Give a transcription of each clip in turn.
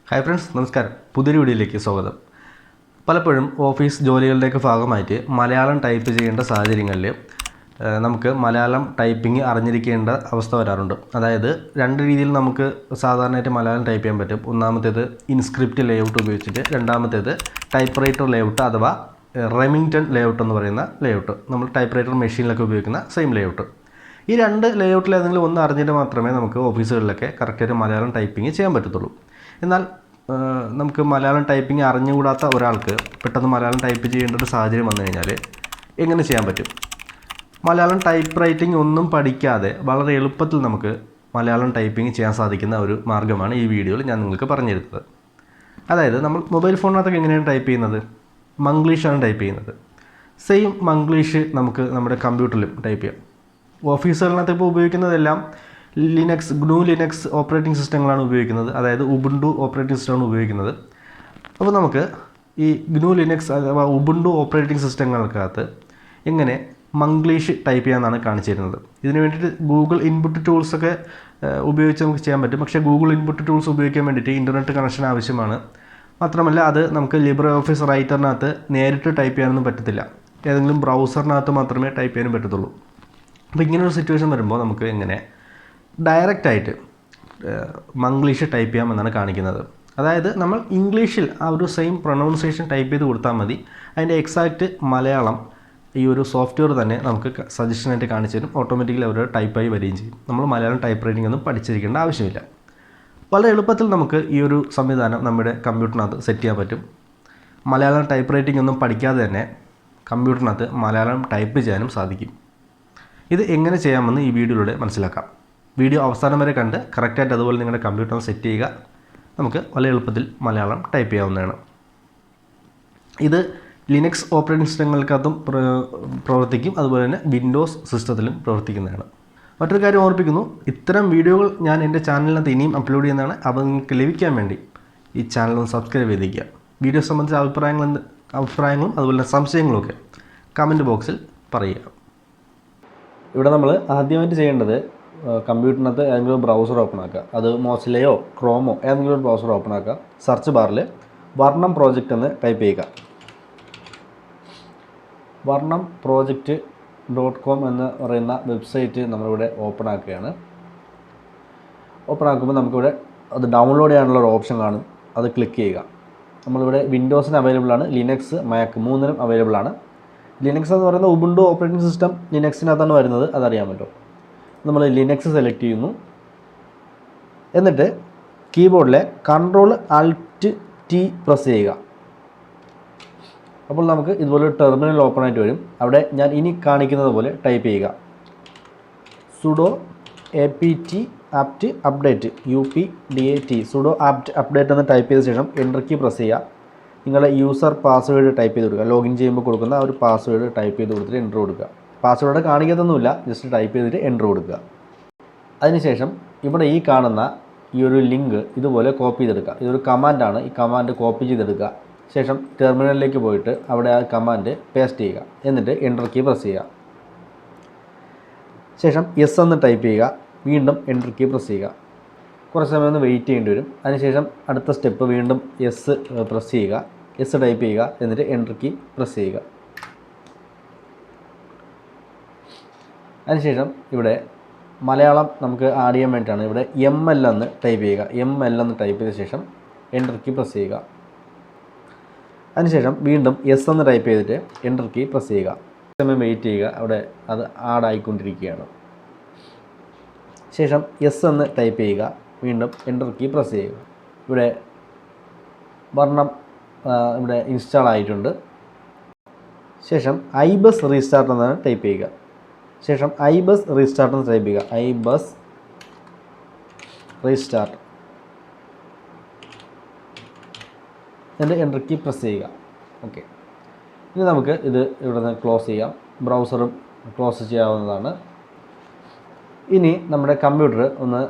Hi friends, നമസ്കാരം. പുതിയൊരു വീഡിയോയിലേക്ക് സ്വാഗതം. പലപ്പോഴും ഓഫീസ് ജോലികളുടെയൊക്കെ ഭാഗമായിട്ട് മലയാളം ടൈപ്പ് ചെയ്യേണ്ട സാഹചര്യങ്ങളിൽ നമുക്ക് മലയാളം ടൈപ്പിംഗ് അറിഞ്ഞിരിക്കേണ്ട അവസ്ഥ വരാറുണ്ട്. അതായത് രണ്ട് രീതിയിൽ നമുക്ക് സാധാരണയായിട്ട് മലയാളം ടൈപ്പ് ചെയ്യാൻ പറ്റും. ഒന്നാമത്തേത് ഇൻസ്ക്രിപ്റ്റ് ലേഔട്ട് ഉപയോഗിച്ചിട്ട്, രണ്ടാമത്തേത് ടൈപ്പ് റൈറ്റർ ലേഔട്ട് അഥവാ റെമിംഗ്ടൺ ലേഔട്ട് എന്ന് പറയുന്ന ലേഔട്ട്. നമ്മൾ ടൈപ്പ് റൈറ്റർ മെഷീനിലൊക്കെ ഉപയോഗിക്കുന്ന സെയിം ലേഔട്ട്. ഈ രണ്ട് ലേഔട്ടിൽ ഏതെങ്കിലും ഒന്ന് അറിഞ്ഞിട്ട് മാത്രമേ നമുക്ക് ഓഫീസുകളിലൊക്കെ കറക്റ്റായിട്ട് മലയാളം ടൈപ്പിംഗ് ചെയ്യാൻ പറ്റത്തുള്ളൂ. എന്നാൽ നമുക്ക് മലയാളം ടൈപ്പിംഗ് അറിഞ്ഞുകൂടാത്ത ഒരാൾക്ക് പെട്ടെന്ന് മലയാളം ടൈപ്പ് ചെയ്യേണ്ട ഒരു സാഹചര്യം വന്നു കഴിഞ്ഞാൽ എങ്ങനെ ചെയ്യാൻ പറ്റും? മലയാളം ടൈപ്പ് റൈറ്റിംഗ് ഒന്നും പഠിക്കാതെ വളരെ എളുപ്പത്തിൽ നമുക്ക് മലയാളം ടൈപ്പിംഗ് ചെയ്യാൻ സാധിക്കുന്ന ഒരു മാർഗ്ഗമാണ് ഈ വീഡിയോയിൽ ഞാൻ നിങ്ങൾക്ക് പറഞ്ഞു തരുന്നത്. അതായത് നമ്മൾ മൊബൈൽ ഫോണിനകത്തൊക്കെ എങ്ങനെയാണ് ടൈപ്പ് ചെയ്യുന്നത്? മംഗ്ലീഷാണ് ടൈപ്പ് ചെയ്യുന്നത്. സെയിം മംഗ്ലീഷ് നമുക്ക് നമ്മുടെ കമ്പ്യൂട്ടറിലും ടൈപ്പ് ചെയ്യാം. ഓഫീസുകളിനകത്ത് ഇപ്പോൾ ഉപയോഗിക്കുന്നതെല്ലാം ലിനക്സ് ഓപ്പറേറ്റിംഗ് സിസ്റ്റങ്ങളാണ് ഉപയോഗിക്കുന്നത്. അതായത് ubuntu ഓപ്പറേറ്റിംഗ് സിസ്റ്റമാണ് ഉപയോഗിക്കുന്നത്. അപ്പോൾ നമുക്ക് ഈ ലിനക്സ് അഥവാ ubuntu ഓപ്പറേറ്റിംഗ് സിസ്റ്റങ്ങൾക്കകത്ത് എങ്ങനെ മംഗ്ലീഷ് ടൈപ്പ് ചെയ്യാമെന്നാണ് കാണിച്ചു തരുന്നത്. ഇതിന് വേണ്ടിയിട്ട് ഗൂഗിൾ ഇൻപുട്ട് ടൂൾസൊക്കെ ഉപയോഗിച്ച് നമുക്ക് ചെയ്യാൻ പറ്റും. പക്ഷേ ഗൂഗിൾ ഇൻപുട്ട് ടൂൾസ് ഉപയോഗിക്കാൻ വേണ്ടിയിട്ട് ഇൻ്റർനെറ്റ് കണക്ഷൻ ആവശ്യമാണ്. മാത്രമല്ല അത് നമുക്ക് ലിബ്രെ ഓഫീസ് റൈറ്ററിനകത്ത് നേരിട്ട് ടൈപ്പ് ചെയ്യാനൊന്നും പറ്റത്തില്ല. ഏതെങ്കിലും ബ്രൗസറിനകത്ത് മാത്രമേ ടൈപ്പ് ചെയ്യാനും പറ്റത്തുള്ളൂ. അപ്പോൾ ഇങ്ങനൊരു സിറ്റുവേഷൻ വരുമ്പോൾ നമുക്ക് എങ്ങനെ ഡയറക്റ്റായിട്ട് മംഗ്ലീഷ് ടൈപ്പ് ചെയ്യാമെന്നാണ് കാണിക്കുന്നത്. അതായത് നമ്മൾ ഇംഗ്ലീഷിൽ ആ ഒരു സെയിം പ്രൊനൗൺസിയേഷൻ ടൈപ്പ് ചെയ്ത് കൊടുത്താൽ മതി. അതിൻ്റെ എക്സാക്റ്റ് മലയാളം ഈ ഒരു സോഫ്റ്റ്വെയർ തന്നെ നമുക്ക് സജഷനായിട്ട് കാണിച്ചു തരും. ഓട്ടോമാറ്റിക്കലി അവർ ടൈപ്പായി വരികയും ചെയ്യും. നമ്മൾ മലയാളം ടൈപ്പ് റൈറ്റിംഗ് ഒന്നും പഠിച്ചിരിക്കേണ്ട ആവശ്യമില്ല. വളരെ എളുപ്പത്തിൽ നമുക്ക് ഈ ഒരു സംവിധാനം നമ്മുടെ കമ്പ്യൂട്ടറിനകത്ത് സെറ്റ് ചെയ്യാൻ പറ്റും. മലയാളം ടൈപ്പ് റൈറ്റിംഗ് ഒന്നും പഠിക്കാതെ തന്നെ കമ്പ്യൂട്ടറിനകത്ത് മലയാളം ടൈപ്പ് ചെയ്യാനും സാധിക്കും. ഇത് എങ്ങനെ ചെയ്യാമെന്ന് ഈ വീഡിയോയിലൂടെ മനസ്സിലാക്കാം. വീഡിയോ അവസാനം വരെ കണ്ട് കറക്റ്റായിട്ട് അതുപോലെ നിങ്ങളുടെ കമ്പ്യൂട്ടറിൽ സെറ്റ് ചെയ്യുക. നമുക്ക് വളരെ എളുപ്പത്തിൽ മലയാളം ടൈപ്പ് ചെയ്യാവുന്നതാണ്. ഇത് ലിനക്സ് ഓപ്പറേറ്റിംഗ് സിസ്റ്റങ്ങൾക്കകത്തും പ്രവർത്തിക്കും. അതുപോലെ തന്നെ വിൻഡോസ് സിസ്റ്റത്തിലും പ്രവർത്തിക്കുന്നതാണ്. മറ്റൊരു കാര്യം ഓർമ്മിപ്പിക്കുന്നു, ഇത്തരം വീഡിയോകൾ ഞാൻ എൻ്റെ ചാനലിനകത്ത് ഇനിയും അപ്ലോഡ് ചെയ്യുന്നതാണ്. അവ നിങ്ങൾക്ക് ലഭിക്കാൻ വേണ്ടി ഈ ചാനൽ ഒന്ന് സബ്സ്ക്രൈബ് ചെയ്തിരിക്കുക. വീഡിയോ സംബന്ധിച്ച അഭിപ്രായങ്ങളും അതുപോലെ തന്നെ സംശയങ്ങളുമൊക്കെ കമൻറ്റ് ബോക്സിൽ പറയുക. ഇവിടെ നമ്മൾ ആദ്യമായിട്ട് ചെയ്യേണ്ടത് കമ്പ്യൂട്ടറിനകത്ത് ഏതെങ്കിലും ബ്രൗസർ ഓപ്പൺ ആക്കുക. അത് മോസിലയോ ക്രോമോ ഏതെങ്കിലും ഒരു ബ്രൗസർ ഓപ്പൺ ആക്കുക. സെർച്ച് ബാറിൽ വർണ്ണം പ്രോജക്റ്റ് എന്ന് ടൈപ്പ് ചെയ്യുക. varnamproject.com എന്ന് പറയുന്ന വെബ്സൈറ്റ് നമ്മളിവിടെ ഓപ്പൺ ആക്കുകയാണ്. ഓപ്പൺ ആക്കുമ്പോൾ നമുക്കിവിടെ അത് ഡൗൺലോഡ് ചെയ്യാനുള്ള ഒരു ഓപ്ഷൻ കാണും. അത് ക്ലിക്ക് ചെയ്യുക. നമ്മളിവിടെ വിൻഡോസിന് അവൈലബിൾ ആണ്, ലിനക്സ് മാക് മൂന്നിനും അവൈലബിൾ ആണ്. ലിനക്സ് എന്ന് പറയുന്ന ubuntu ഓപ്പറേറ്റിംഗ് സിസ്റ്റം ലിനക്സിനകത്താണ് വരുന്നത്, അതറിയാമല്ലോ. നമ്മൾ ലിനക്സ് സെലക്ട് ചെയ്യുന്നു. എന്നിട്ട് കീബോർഡിലെ Ctrl+Alt+T പ്രസ് ചെയ്യുക. അപ്പോൾ നമുക്ക് ഇതുപോലെ ഒരു ടെർമിനൽ ഓപ്പൺ ആയിട്ട് വരും. അവിടെ ഞാൻ ഇനി കാണിക്കുന്നത് പോലെ ടൈപ്പ് ചെയ്യുക. sudo apt update update sudo apt update എന്ന് ടൈപ്പ് ചെയ്ത ശേഷം എൻ്റർ കീ പ്രസ് ചെയ്യുക. നിങ്ങളുടെ യൂസർ പാസ്വേഡ് ടൈപ്പ് ചെയ്ത് കൊടുക്കുക. ലോഗിൻ ചെയ്യുമ്പോൾ കൊടുക്കുന്ന ആ ഒരു പാസ്വേഡ് ടൈപ്പ് ചെയ്ത് കൊടുത്തിട്ട് എൻ്റർ കൊടുക്കുക. പാസ്വേഡ് കാണിക്കത്തൊന്നുമില്ല, ജസ്റ്റ് ടൈപ്പ് ചെയ്തിട്ട് എൻ്റർ കൊടുക്കുക. അതിനുശേഷം ഇവിടെ ഈ കാണുന്ന ഈ ഒരു ലിങ്ക് ഇതുപോലെ കോപ്പി ചെയ്തെടുക്കുക. ഇതൊരു കമാൻഡാണ്. ഈ കമാൻഡ് കോപ്പി ചെയ്തെടുക്കുക. ശേഷം ടെർമിനലിലേക്ക് പോയിട്ട് അവിടെ ആ കമാൻഡ് പേസ്റ്റ് ചെയ്യുക. എന്നിട്ട് എൻ്റർ കീ പ്രസ് ചെയ്യുക. ശേഷം എസ് എന്ന് ടൈപ്പ് ചെയ്യുക. വീണ്ടും എൻ്റർ കീ പ്രസ് ചെയ്യുക. കുറച്ച് സമയം ഒന്ന് വെയിറ്റ് ചെയ്യേണ്ടി വരും. അതിനുശേഷം അടുത്ത സ്റ്റെപ്പ് വീണ്ടും എസ് പ്രസ് ചെയ്യുക. എസ് ടൈപ്പ് ചെയ്യുക. എന്നിട്ട് എൻ്റർ കീ പ്രസ് ചെയ്യുക. അതിനുശേഷം ഇവിടെ മലയാളം നമുക്ക് ആഡ് ചെയ്യാൻ വേണ്ടിയിട്ടാണ് ഇവിടെ ML എന്ന് ടൈപ്പ് ചെയ്യുക. ML എന്ന് ടൈപ്പ് ചെയ്ത ശേഷം എൻ്റർ കീ പ്രസ് ചെയ്യുക. അതിനുശേഷം വീണ്ടും എസ് എന്ന് ടൈപ്പ് ചെയ്തിട്ട് എൻ്റർ കീ പ്രസ് ചെയ്യുക. സമയം വെയിറ്റ് ചെയ്യുക. അവിടെ അത് ആഡ് ആയിക്കൊണ്ടിരിക്കുകയാണ്. ശേഷം എസ് എന്ന് ടൈപ്പ് ചെയ്യുക. വീണ്ടും എൻ്റർ കീ പ്രസ് ചെയ്യുക. ഇവിടെ വർണ്ണം ഇവിടെ ഇൻസ്റ്റാൾ ആയിട്ടുണ്ട്. ശേഷം iBus റീസ്റ്റാർട്ട് എന്നാണ് ടൈപ്പ് ചെയ്യുക. ശേഷം iBus റീസ്റ്റാർട്ട് എന്ന് ടൈപ്പ് ചെയ്യുക. iBus റീസ്റ്റാർട്ട് എന്നിട്ട് എൻ്റർ കീ പ്രസ് ചെയ്യുക. ഓക്കെ, ഇനി നമുക്ക് ഇത് ഇവിടെ നിന്ന് ക്ലോസ് ചെയ്യാം. ബ്രൗസറും ക്ലോസ് ചെയ്യാവുന്നതാണ്. ഇനി നമ്മുടെ കമ്പ്യൂട്ടർ ഒന്ന്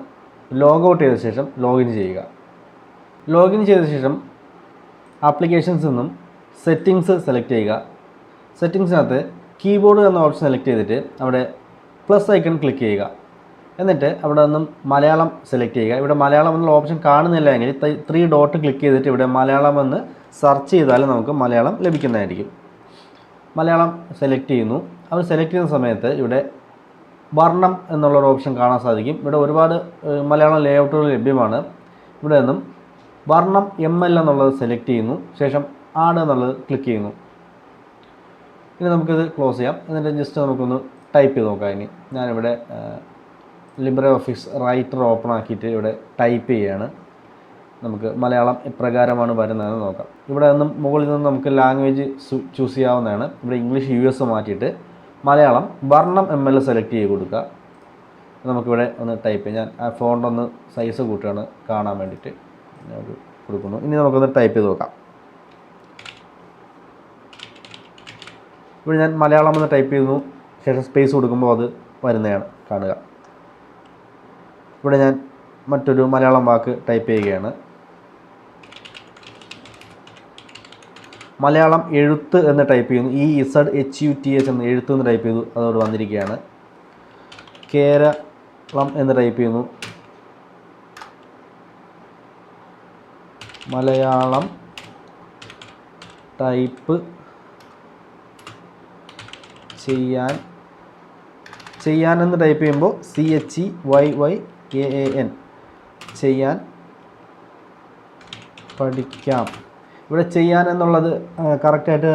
ലോഗ് ഔട്ട് ചെയ്ത ശേഷം ലോഗിൻ ചെയ്യുക. ലോഗിൻ ചെയ്ത ശേഷം ആപ്ലിക്കേഷൻസ് നിന്നും സെറ്റിങ്സ് സെലക്ട് ചെയ്യുക. സെറ്റിങ്സിനകത്ത് കീബോർഡ് എന്ന ഓപ്ഷൻ സെലക്ട് ചെയ്തിട്ട് അവിടെ പ്ലസ് ഐക്കൺ ക്ലിക്ക് ചെയ്യുക. എന്നിട്ട് അവിടെ നിന്നും മലയാളം സെലക്ട് ചെയ്യുക. ഇവിടെ മലയാളം എന്നുള്ള ഓപ്ഷൻ കാണുന്നില്ല എങ്കിൽ 3 ഡോട്ട് ക്ലിക്ക് ചെയ്തിട്ട് ഇവിടെ മലയാളം എന്ന് സെർച്ച് ചെയ്താൽ നമുക്ക് മലയാളം ലഭിക്കുന്നതായിരിക്കും. മലയാളം സെലക്ട് ചെയ്യുന്നു. അത് സെലക്ട് ചെയ്യുന്ന സമയത്ത് ഇവിടെ വർണ്ണം എന്നുള്ളൊരു ഓപ്ഷൻ കാണാൻ സാധിക്കും. ഇവിടെ ഒരുപാട് മലയാളം ലേഔട്ടുകൾ ലഭ്യമാണ്. ഇവിടെ നിന്നും വർണ്ണം ML എന്നുള്ളത് സെലക്ട് ചെയ്യുന്നു. ശേഷം ആഡ് എന്നുള്ളത് ക്ലിക്ക് ചെയ്യുന്നു. ഇനി നമുക്കിത് ക്ലോസ് ചെയ്യാം. എന്നിട്ട് ജസ്റ്റ് നമുക്കൊന്ന് ടൈപ്പ് ചെയ്ത് നോക്കാം. ഇനി ഞാനിവിടെ ലിബ്രെ ഓഫീസ് റൈറ്റർ ഓപ്പൺ ആക്കിയിട്ട് ഇവിടെ ടൈപ്പ് ചെയ്യുകയാണ്. നമുക്ക് മലയാളം എപ്രകാരമാണ് വരുന്നതെന്ന് നോക്കാം. ഇവിടെ നിന്നും മുകളിൽ നിന്ന് നമുക്ക് ലാംഗ്വേജ് ചൂസ് ചെയ്യാവുന്നതാണ്. ഇവിടെ ഇംഗ്ലീഷ് US മാറ്റിയിട്ട് മലയാളം വർണ്ണം ML സെലക്ട് ചെയ്ത് കൊടുക്കുക. നമുക്കിവിടെ ഒന്ന് ടൈപ്പ് ചെയ്യാം. ഞാൻ ആ ഫോണ്ട് ഒന്ന് സൈസ് കൂട്ടുകയാണ് കാണാൻ വേണ്ടിയിട്ട് കൊടുക്കുന്നു. ഇനി നമുക്കൊന്ന് ടൈപ്പ് ചെയ്ത് നോക്കാം. ഇവിടെ ഞാൻ മലയാളം എന്ന് ടൈപ്പ് ചെയ്യുന്നു. ശേഷം സ്പേസ് കൊടുക്കുമ്പോൾ അത് വരുന്നതാണ് കാണുക. ഇവിടെ ഞാൻ മറ്റൊരു മലയാളം വാക്ക് ടൈപ്പ് ചെയ്യുകയാണ്. മലയാളം എഴുത്ത് എന്ന് ടൈപ്പ് ചെയ്യുന്നു. EZHUTH എന്ന് എഴുത്ത് എന്ന് ടൈപ്പ് ചെയ്തു. അതോട് വന്നിരിക്കുകയാണ്. കേരളം എന്ന് ടൈപ്പ് ചെയ്യുന്നു. മലയാളം ടൈപ്പ് ചെയ്യാൻ എന്ന് ടൈപ്പ് ചെയ്യുമ്പോൾ CHEYYAAN ചെയ്യാൻ പഠിക്കാം. ഇവിടെ ചെയ്യാൻ എന്നുള്ളത് കറക്റ്റായിട്ട്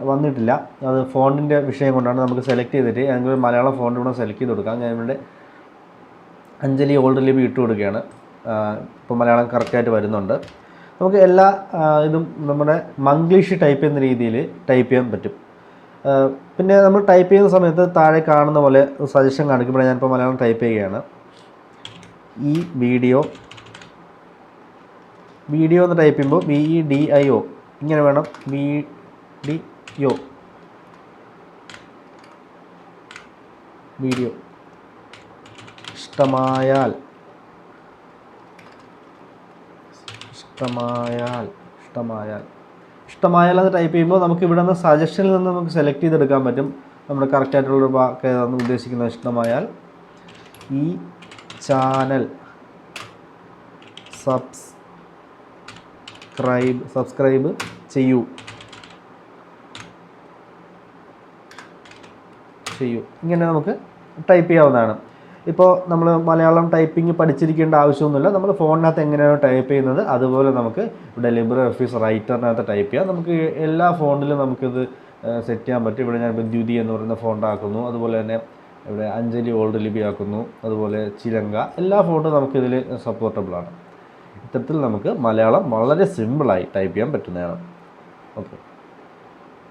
വന്നിട്ടില്ല. അത് ഫോണ്ടിൻ്റെ വിഷയം കൊണ്ടാണ്. നമുക്ക് സെലക്ട് ചെയ്തിട്ട് ഏതെങ്കിലും മലയാളം ഫോണ്ട് ഇവിടെ സെലക്ട് ചെയ്ത് കൊടുക്കാം. ഞാൻ ഇവിടെ അഞ്ജലി ഓൾഡ് ലിപി ഇട്ട് കൊടുക്കുകയാണ്. ഇപ്പോൾ മലയാളം കറക്റ്റായിട്ട് വരുന്നുണ്ട്. നമുക്ക് എല്ലാ ഇതും നമ്മുടെ മംഗ്ലീഷ് ടൈപ്പ് ചെയ്യുന്ന രീതിയിൽ ടൈപ്പ് ചെയ്യാൻ പറ്റും. പിന്നെ നമ്മൾ ടൈപ്പ് ചെയ്യുന്ന സമയത്ത് താഴെ കാണുന്ന പോലെ സജഷൻ കാണിക്കും. ഇവിടെ ഞാനിപ്പോൾ മലയാളം ടൈപ്പ് ചെയ്യുകയാണ്. ഈ വീഡിയോ എന്ന് ടൈപ്പ് ചെയ്യുമ്പോൾ VEDIO ഇങ്ങനെ വേണം. VDO വീഡിയോ ഇഷ്ടമായാൽ എന്ന് ടൈപ്പ് ചെയ്യുമ്പോൾ നമുക്ക് ഇവിടെ നിന്ന് സജഷനിൽ നിന്ന് നമുക്ക് സെലക്ട് ചെയ്തെടുക്കാൻ പറ്റും. നമ്മുടെ കറക്റ്റായിട്ടുള്ളൊരു വാക്ക് ഏതാണ് ഉദ്ദേശിക്കുന്നത്. ഇഷ്ടമായാൽ ഈ ചാനൽ സബ്സ്ക്രൈബ് ചെയ്യൂ. ഇങ്ങനെ നമുക്ക് ടൈപ്പ് ചെയ്യാവുന്നതാണ്. ഇപ്പോൾ നമ്മൾ മലയാളം ടൈപ്പിംഗ് പഠിച്ചിരിക്കേണ്ട ആവശ്യമൊന്നുമില്ല. നമ്മൾ ഫോണിനകത്ത് എങ്ങനെയാണ് ടൈപ്പ് ചെയ്യുന്നത് അതുപോലെ നമുക്ക് ഇവിടെ ലിബ്രെ ഓഫീസ് റൈറ്ററിനകത്ത് ടൈപ്പ് ചെയ്യാം. നമുക്ക് എല്ലാ ഫോണ്ടിലും നമുക്കിത് സെറ്റ് ചെയ്യാൻ പറ്റും. ഇവിടെ ഞാനിപ്പോൾ ദ്യുതി എന്ന് പറയുന്ന ഫോണ്ട് ആക്കുന്നു. അതുപോലെ തന്നെ ഇവിടെ അഞ്ജലി ഓൾഡ് ലിപി ആക്കുന്നു. അതുപോലെ ചിലങ്ക എല്ലാ ഫോണ്ടും നമുക്കിതിൽ സപ്പോർട്ടബിളാണ്. ഇത്തരത്തിൽ നമുക്ക് മലയാളം വളരെ സിമ്പിളായി ടൈപ്പ് ചെയ്യാൻ പറ്റുന്നതാണ്. ഓക്കെ.